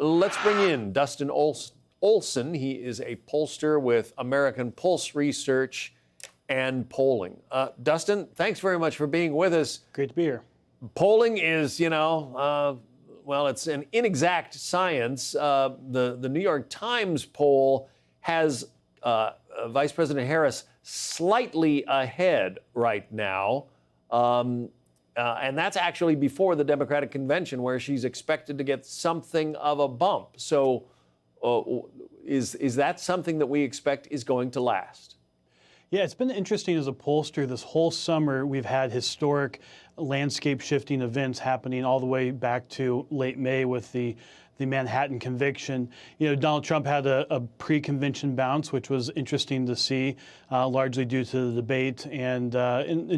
Let's bring in Dustin Olson. He is a pollster with American Pulse Research and Polling. Dustin, thanks very much for being with us. Great to be here. Polling is, well, it's an inexact science. The New York Times poll has Vice President Harris slightly ahead right now. And that's actually before the Democratic convention, where she's expected to get something of a bump. So is that something that we expect is going to last? Yeah, it's been interesting as a pollster. This whole summer, we've had historic landscape shifting events happening all the way back to late May with the Manhattan conviction. You know, Donald Trump had a pre-convention bounce, which was interesting to see, largely due to the debate and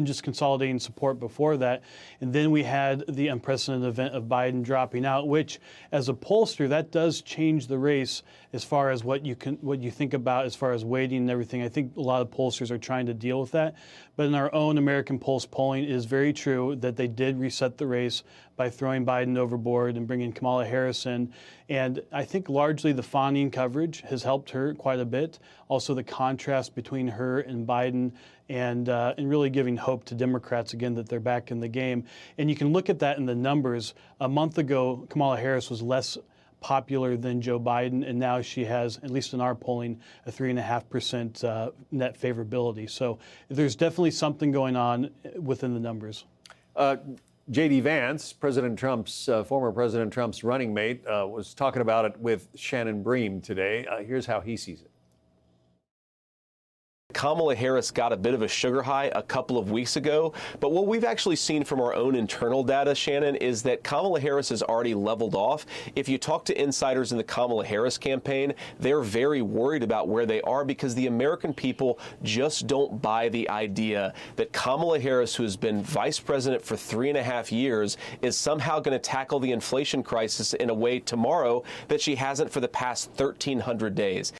just consolidating support before that. And then we had the unprecedented event of Biden dropping out, which, as a pollster, that does change the race as far as what you think about as far as weighting and everything. I think a lot of pollsters are trying to deal with that. But in our own American Pulse polling, it is very true that they did reset the race by throwing Biden overboard and bringing Kamala Harris in. And I think largely the fawning coverage has helped her quite a bit. Also the contrast between her and Biden and really giving hope to Democrats again that they're back in the game. And you can look at that in the numbers. A month ago, Kamala Harris was less popular than Joe Biden, and now she has, at least in our polling, a 3.5% net favorability. So there's definitely something going on within the numbers. J.D. Vance, former President Trump's running mate, was talking about it with Shannon Bream today. Here's how he sees it. Kamala Harris got a bit of a sugar high a couple of weeks ago, but what we've actually seen from our own internal data, Shannon, is that Kamala Harris has already leveled off. If you talk to insiders in the Kamala Harris campaign, they're very worried about where they are because the American people just don't buy the idea that Kamala Harris, who has been vice president for 3.5 years, is somehow going to tackle the inflation crisis in a way tomorrow that she hasn't for the past 1,300 days.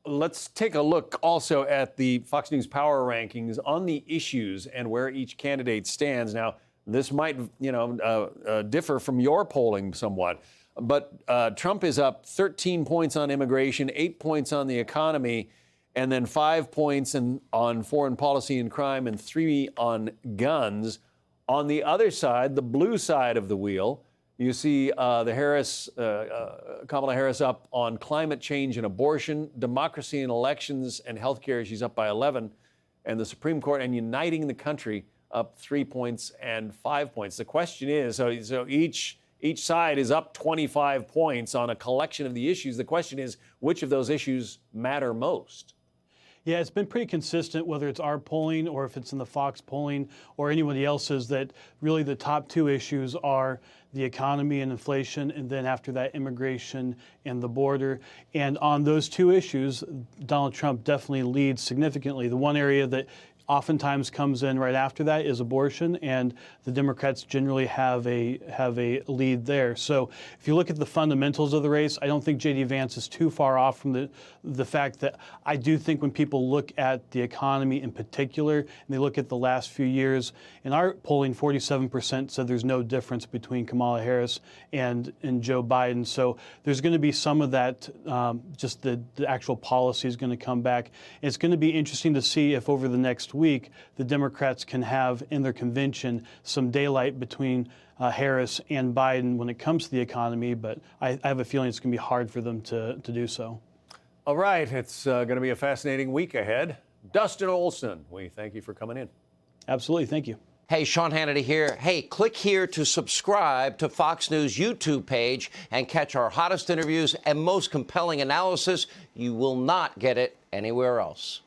Let's take a look also at the Fox News Power Rankings on the issues and where each candidate stands. Now, this might, differ from your polling somewhat, but Trump is up 13 points on immigration, 8 points on the economy, and then 5 points on foreign policy and crime, and 3 on guns. On the other side, the blue side of the wheel, you see Kamala Harris up on climate change and abortion, democracy and elections, and healthcare. She's up by 11. And the Supreme Court and uniting the country up 3 points and 5 points. The question is, so each side is up 25 points on a collection of the issues. The question is, which of those issues matter most? Yeah, it's been pretty consistent, whether it's our polling or if it's in the Fox polling or anybody else's, that really the top 2 issues are the economy and inflation, and then after that, immigration and the border. And on those 2 issues, Donald Trump definitely leads significantly. The one area that oftentimes comes in right after that is abortion, and the Democrats generally have a lead there. So if you look at the fundamentals of the race, I don't think J.D. Vance is too far off from the fact that I do think when people look at the economy in particular, and they look at the last few years, in our polling, 47% said there's no difference between Kamala Harris and Joe Biden. So there's going to be some of that, just the actual policy is going to come back. It's going to be interesting to see if over the next week, the Democrats can have in their convention some daylight between Harris and Biden when it comes to the economy, but I have a feeling it's going to be hard for them to do so. All right, it's going to be a fascinating week ahead. Dustin Olson, we thank you for coming in. Absolutely, thank you. Hey, Sean Hannity here. Hey, click here to subscribe to Fox News YouTube page and catch our hottest interviews and most compelling analysis. You will not get it anywhere else.